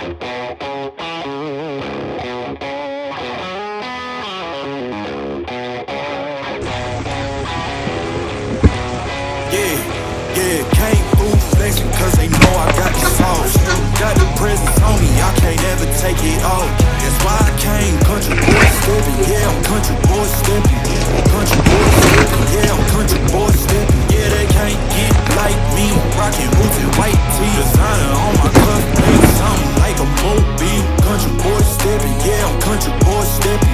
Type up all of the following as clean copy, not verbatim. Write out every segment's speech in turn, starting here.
Yeah, came through flexing cause they know I got the sauce. Got the presence on me, I can't ever take it off. That's why I came country boy stepping. Yeah, I'm country boy stepping. Country boy stepping. Yeah, I'm country boy stepping. Yeah, they can't get like me. Rockin' boots and white tee. Designer on my cuff, ain't something like a mobile. Country boy stepping. Yeah, I'm country boy stepping.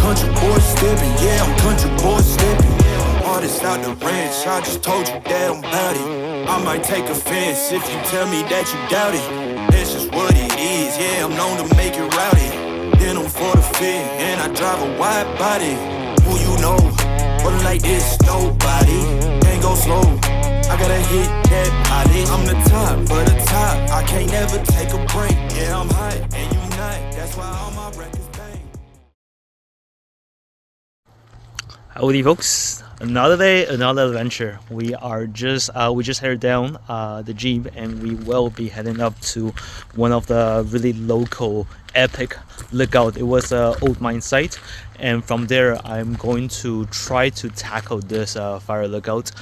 Country boy stepping. Yeah, I'm country boy stepping. Artist out the ranch, I just told you that I'm bout it. I might take offense if you tell me that you doubt it. That's just what it is, yeah, I'm known to make it rowdy. Then I'm for the fit, and I drive a wide body. Who you know, rolling like this, nobody. Can't go slow, I gotta hit that body. I'm the top for the top, I can't never take a break. Yeah, I'm hot, and you not, that's why all my records bang. Howdy folks, another day, another adventure. We just headed down the Jeep, and we will be heading up to one of the really local epic lookout. It was an old mine site, and from there I'm going to try to tackle this fire lookout,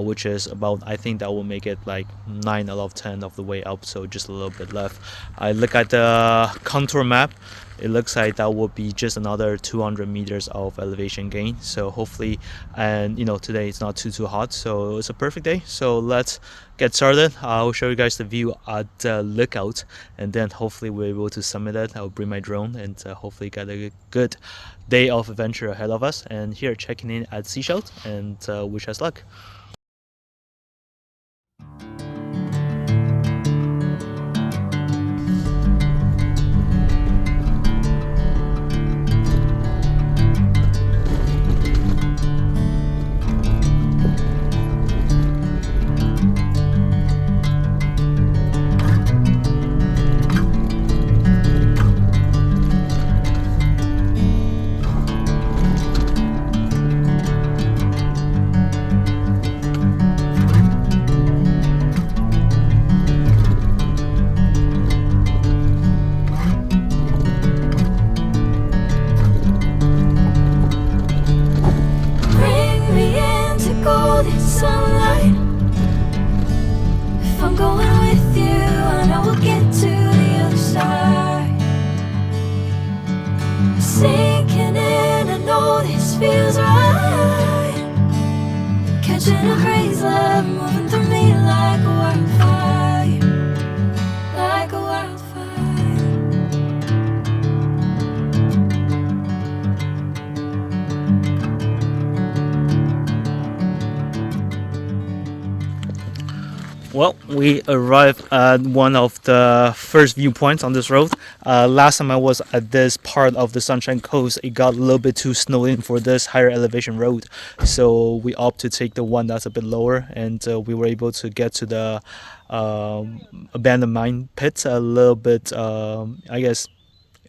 which is about, I think that will make it like 9 out of 10 of the way up, so just a little bit left. I look at the contour map. It looks like that will be just another 200 meters of elevation gain, so hopefully, and today it's not too hot, so it's a perfect day. So let's get started. I'll show you guys the view at the lookout, and then hopefully we're able to summit it. I'll bring my drone and hopefully get a good day of adventure ahead of us. And here, checking in at Seashell, and wish us luck. Well, we arrived at one of the first viewpoints on this road. Last time I was at this part of the Sunshine Coast, it got a little bit too snowed in for this higher elevation road. So we opted to take the one that's a bit lower, and we were able to get to the abandoned mine pit a little bit, I guess,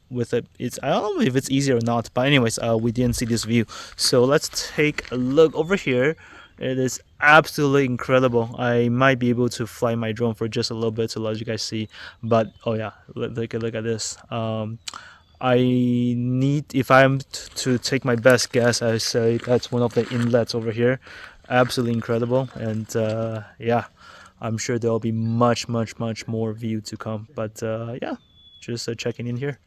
with it. I don't know if it's easier or not, but anyways, we didn't see this view. So let's take a look over here. It is absolutely incredible. I might be able to fly my drone for just a little bit to let you guys see, but oh yeah, look at this. I need, if I'm to take my best guess, I say that's one of the inlets over here. Absolutely incredible, and yeah, I'm sure there'll be much more view to come, but yeah, just checking in here.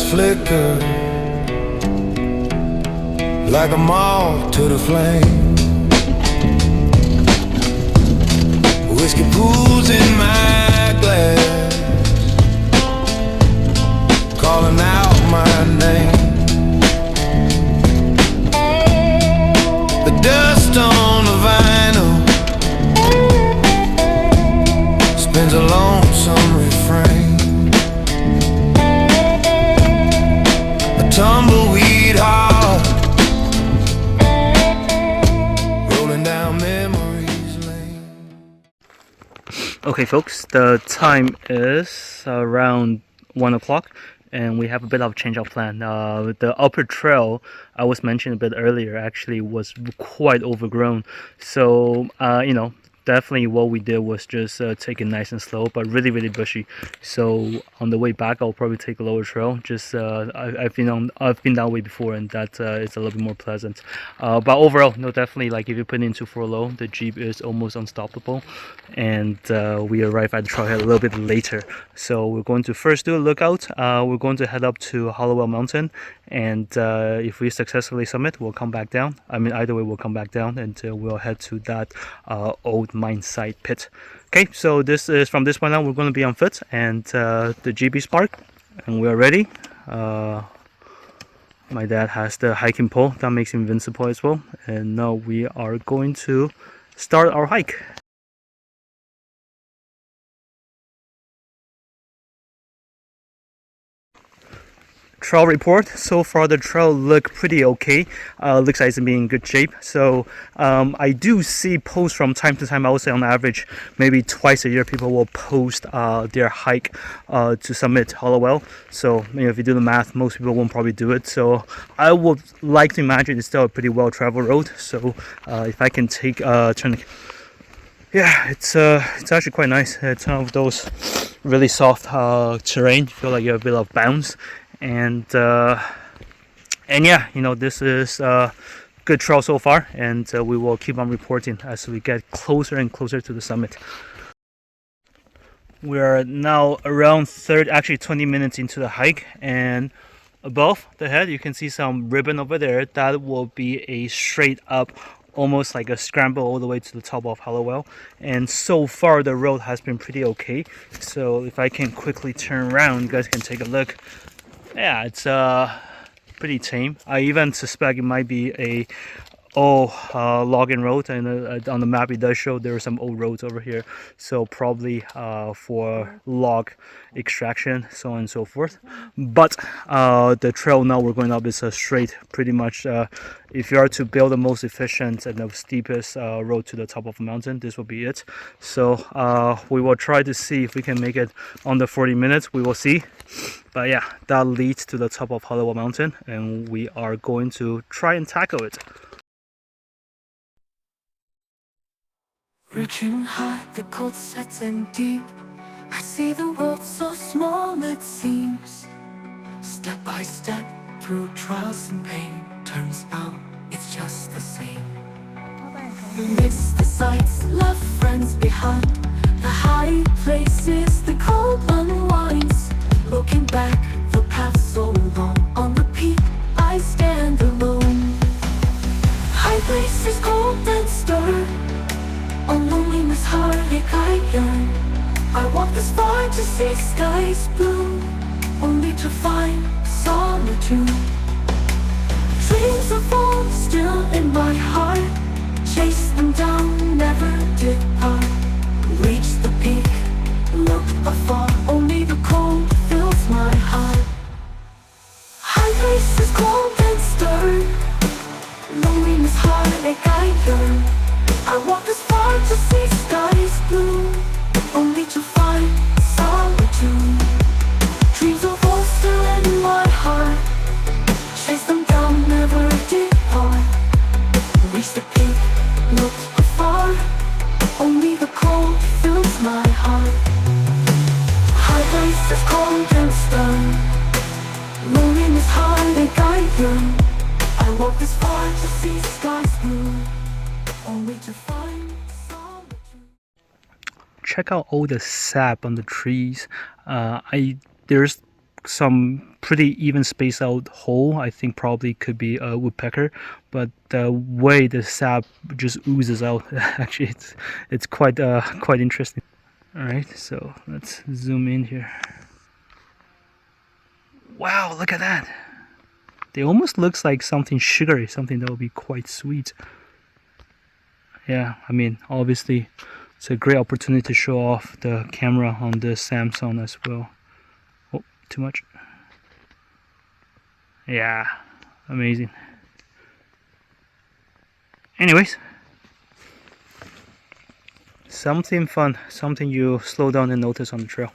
flicker like a moth to the flame. Whiskey pools in my glass, calling out my name. The dust on the vinyl spins a lonesome refrain. A tumbleweed heart rolling down memories lane. Okay, folks, the time is around 1 o'clock. And we have a bit of change of plan. The upper trail I was mentioning a bit earlier actually was quite overgrown. So, definitely what we did was just take it nice and slow, but really, really bushy. So on the way back, I'll probably take a lower trail. Just I've been that way before, and that it's a little bit more pleasant. But overall, no, definitely like if you put it into 4 low, the Jeep is almost unstoppable. And we arrive at the trailhead a little bit later. So we're going to first do a lookout. We're going to head up to Hallowell Mountain, and if we successfully summit, we'll come back down. I mean, either way, we'll come back down, and we'll head to that old mine site pit. Okay, so this is from this point on, we're going to be on foot, and the GB Spark, and we're ready. My dad has the hiking pole that makes him invincible as well, and now we are going to start our hike. Trail report. So far the trail look pretty okay. Looks like it's being in good shape. So I do see posts from time to time. I would say on average maybe twice a year people will post their hike to summit Hallowell. So if you do the math, most people won't probably do it. So I would like to imagine it's still a pretty well traveled road. So if I can take turn. Yeah, it's actually quite nice. It's one of those really soft terrain. You feel like you have a bit of bounce. And yeah, this is good trail so far, and we will keep on reporting as we get closer and closer to the summit. We are now around 20 minutes into the hike, and above the head you can see some ribbon over there. That will be a straight up, almost like a scramble all the way to the top of Hallowell. And so far the road has been pretty okay. So if I can quickly turn around, you guys can take a look. Yeah, it's pretty tame. I even suspect it might be a logging road, and on the map it does show there are some old roads over here, so probably for log extraction, so on and so forth. But the trail now we're going up is a straight, pretty much. If you are to build the most efficient and the steepest road to the top of a mountain, this will be it. So we will try to see if we can make it under 40 minutes. We will see. But yeah, that leads to the top of Hallowell Mountain, and we are going to try and tackle it. Reaching high, the cold sets in deep. I see the world so small it seems. Step by step, through trials and pain, turns out it's just the same. Miss the sights, left friends behind. The high places, the cold unwinds. Looking back, the path so long. On repeat, I stand alone. High places, cold and stern. On loneliness, heartache, I yearn. I walk this far to see skies blue, only to find solitude. Dreams of old still in my heart. Chase them down, never depart. Reach the peak, look afar. Only the cold fills my heart. High places, cold and stern. Loneliness, heartache, I yearn. I walk this far to see skies blue, only to find solitude. Dreams of old still in my heart. Chase them down, never depart. Reach the peak, look afar. Only the cold fills my heart. High places, cold and stern. Loneliness, heartache, I yearn. I walk this far to see skies blue, only to find solitude. Check out all the sap on the trees. There's some pretty even spaced out hole. I think probably could be a woodpecker, but the way the sap just oozes out, actually, it's quite quite interesting. All right, so let's zoom in here. Wow, look at that! They almost looks like something sugary, something that will be quite sweet. Yeah, I mean, obviously, it's a great opportunity to show off the camera on the Samsung as well. Oh, too much. Yeah, amazing. Anyways, something fun, something you slow down and notice on the trail.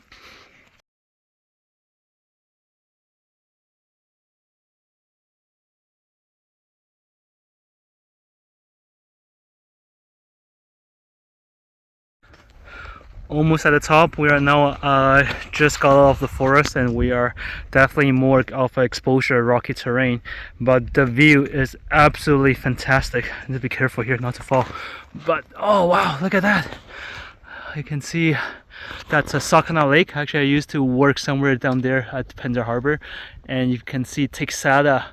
Almost at the top. We are now just got off the forest, and we are definitely more of exposure rocky terrain, but the view is absolutely fantastic. I need to be careful here not to fall, but oh wow, look at that. You can see that's a Sakana Lake. Actually, I used to work somewhere down there at Pender Harbor, and you can see Texada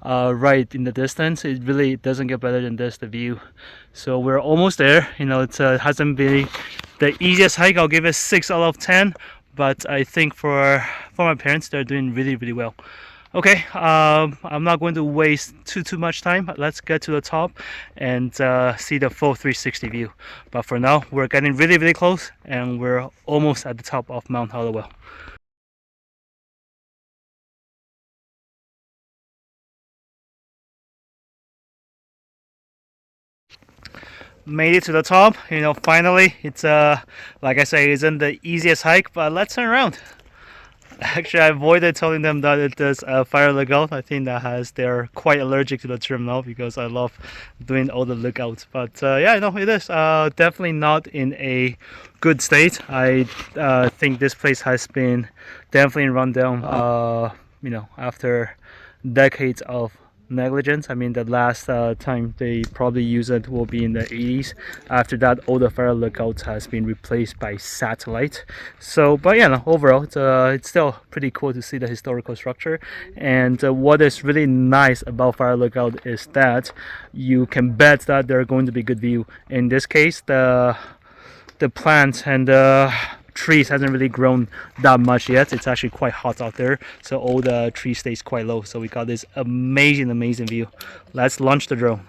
right in the distance. It really doesn't get better than this, the view. So we're almost there. You know, it hasn't been the easiest hike. I'll give it 6 out of 10, but I think for my parents, they're doing really well. Okay, I'm not going to waste too much time. Let's get to the top and see the full 360 view. But for now, we're getting really close, and we're almost at the top of Mount Hallowell. Made it to the top, you know, finally. It's like I say, it isn't the easiest hike, but let's turn around. Actually, I avoided telling them that it is a fire lookout. I think they're quite allergic to the term now, because I love doing all the lookouts. But yeah, no, it is definitely not in a good state. I think this place has been definitely run down, you know, after decades of negligence. I mean, the last time they probably use it will be in the 80s. After that, all the fire lookouts has been replaced by satellite. So, but yeah, no, overall, it's still pretty cool to see the historical structure. And what is really nice about fire lookout is that you can bet that there are going to be good view. In this case, the plants and the trees hasn't really grown that much yet. It's actually quite hot out there, so all the tree stays quite low. So we got this amazing view. Let's launch the drone.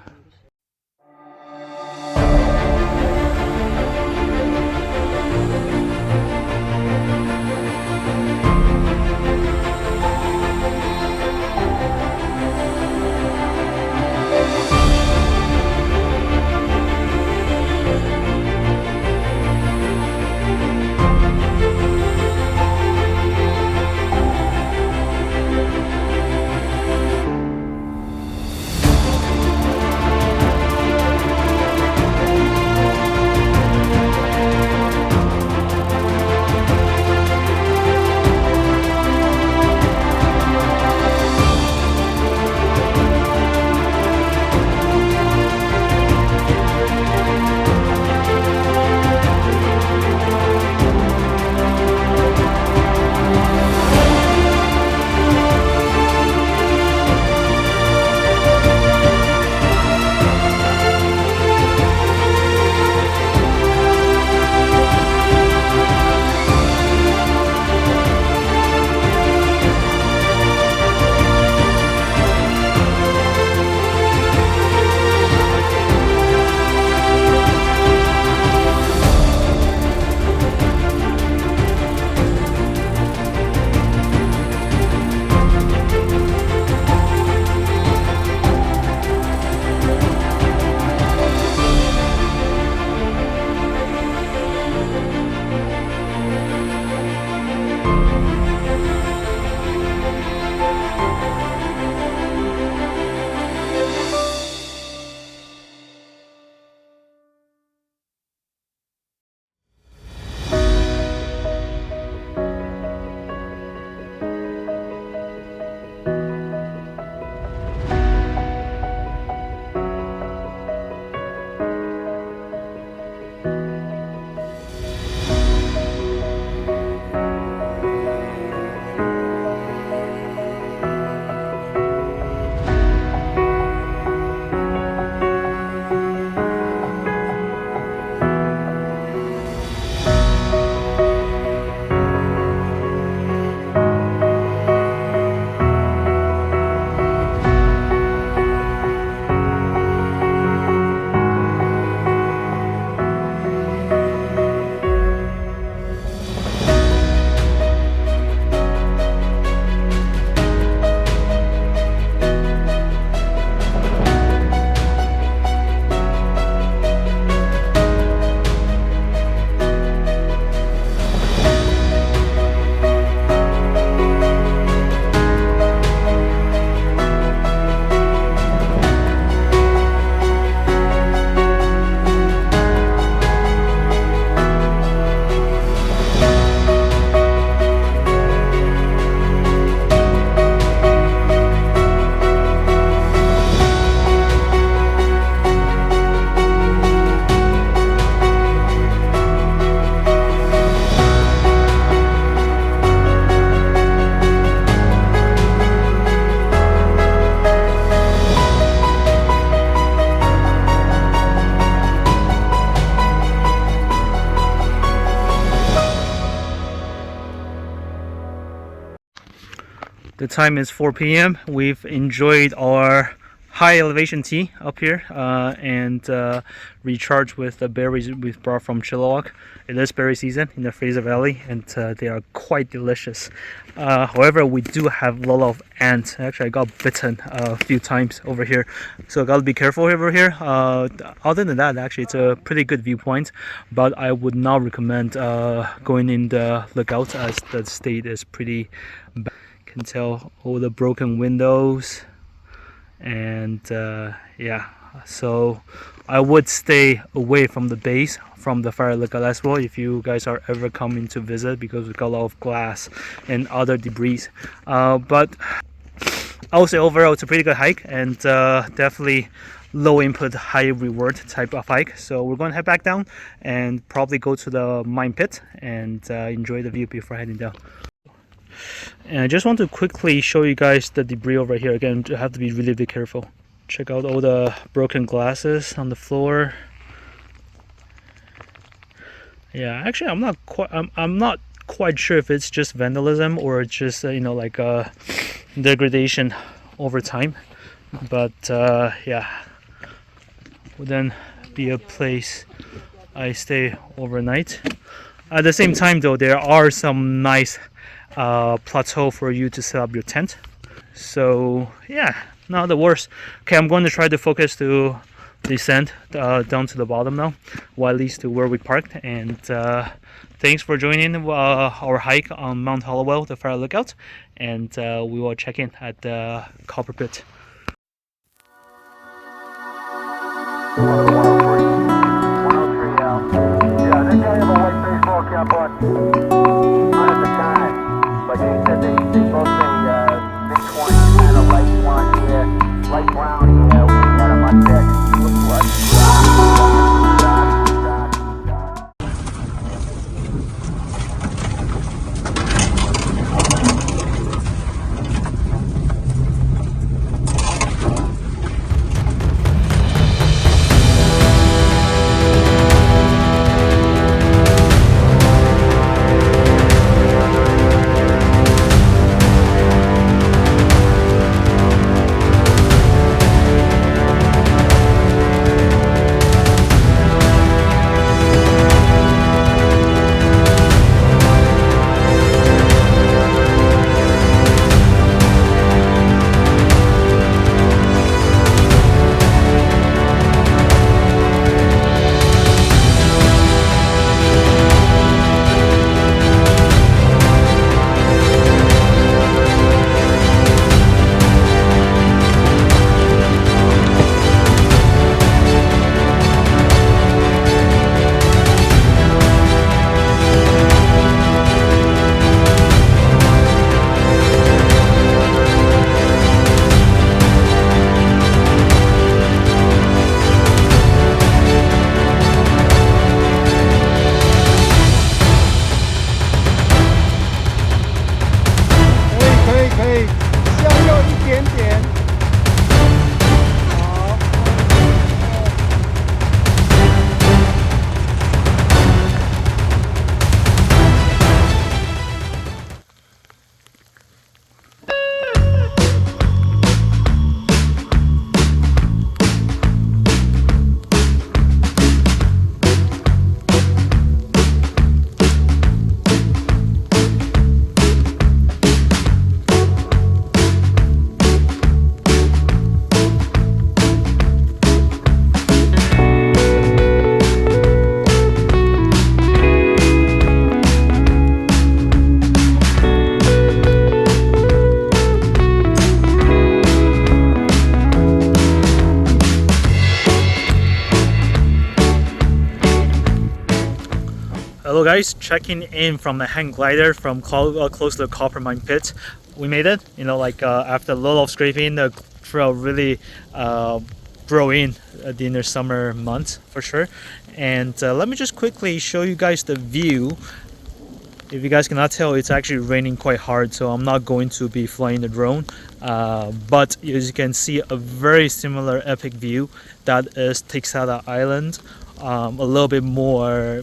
time is 4 p.m. We've enjoyed our high elevation tea up here and recharged with the berries we've brought from Chilliwack. It is berry season in the Fraser Valley, and they are quite delicious. However, we do have a lot of ants. Actually, I got bitten a few times over here, so I gotta be careful over here. Other than that, actually, it's a pretty good viewpoint, but I would not recommend going in the lookout as the state is pretty bad. You can tell all the broken windows. And yeah, so I would stay away from the base, from the fire lookout as well, if you guys are ever coming to visit, because we've got a lot of glass and other debris. But I would say overall it's a pretty good hike, and definitely low input, high reward type of hike. So we're going to head back down and probably go to the mine pit and enjoy the view before heading down. And I just want to quickly show you guys the debris over here. Again, you have to be really careful. Check out all the broken glasses on the floor. Yeah, actually, I'm not quite sure if it's just vandalism or just like degradation over time. But yeah, would then be a place I stay overnight. At the same time, though, there are some nice plateau for you to set up your tent. So yeah, not the worst. Okay, I'm going to try to focus to descend down to the bottom now, or at least to where we parked. And thanks for joining our hike on Mount Hallowell, the fire lookout, and we will check in at the copper pit. Yeah, they have a white baseball cap on at the time. But they said they both say mid-20s, kind of light blonde hair, light brown hair. We got them on deck. Looks like Hello guys, checking in from the hang glider from close to the copper mine pit. We made it, after a lot of scraping, the trail really grow in during the summer months for sure. And let me just quickly show you guys the view. If you guys cannot tell, it's actually raining quite hard, so I'm not going to be flying the drone. But as you can see, a very similar epic view. That is Texada Island. A little bit more,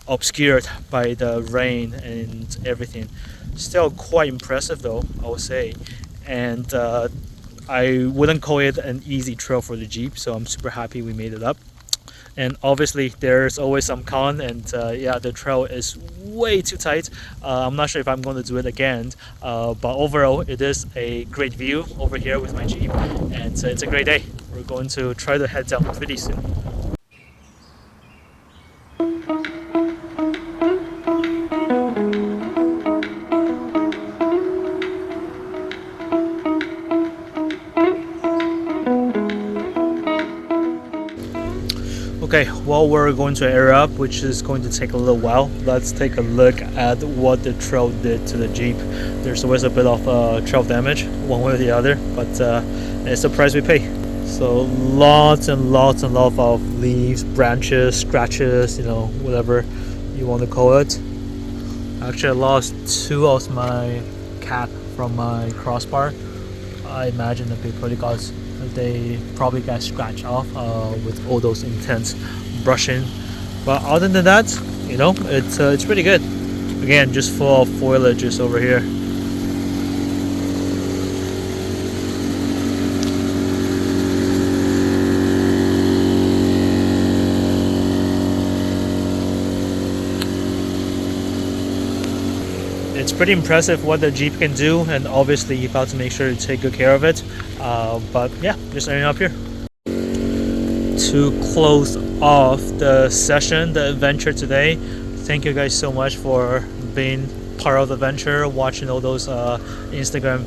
obscured by the rain and everything. Still quite impressive though, I would say. And I wouldn't call it an easy trail for the Jeep, so I'm super happy we made it up. And obviously there's always some con, and yeah, the trail is way too tight. I'm not sure if I'm going to do it again, but overall it is a great view over here with my Jeep, and it's a great day. We're going to try to head down pretty soon. Okay, well, we're going to air up, which is going to take a little while. Let's take a look at what the trail did to the Jeep. There's always a bit of trail damage, one way or the other, but it's the price we pay. So lots and lots and lots of leaves, branches, scratches, you know, whatever you want to call it. Actually, I lost 2 of my cap from my crossbar. I imagine that they probably got scratched off with all those intense brushing. But other than that, you know, it's pretty good. Again, just full of foliages over here. It's pretty impressive what the Jeep can do, and obviously you've got to make sure to take good care of it. But yeah, just ending up here. To close off the session, the adventure today, thank you guys so much for being part of the adventure, watching all those Instagram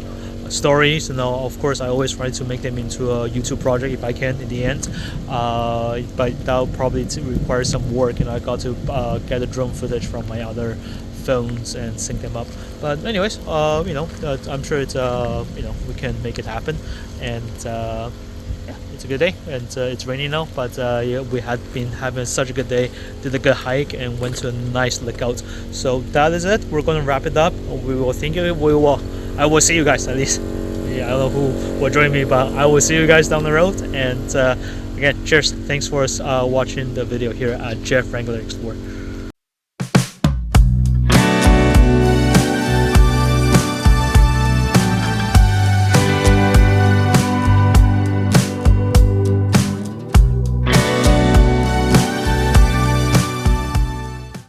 stories. You know, of course I always try to make them into a YouTube project if I can in the end, but that'll probably require some work. You know, I got to get the drone footage from my other phones and sync them up. But anyways, you know, I'm sure it's you know, we can make it happen. And yeah, it's a good day, and it's raining now, but yeah, we had been having such a good day, did a good hike, and went to a nice lookout. So that is it. We're going to wrap it up. We will think of it. I will see you guys, at least. Yeah, I don't know who will join me, but I will see you guys down the road. And again, cheers. Thanks for watching the video here at Jeff Wrangler Explorer.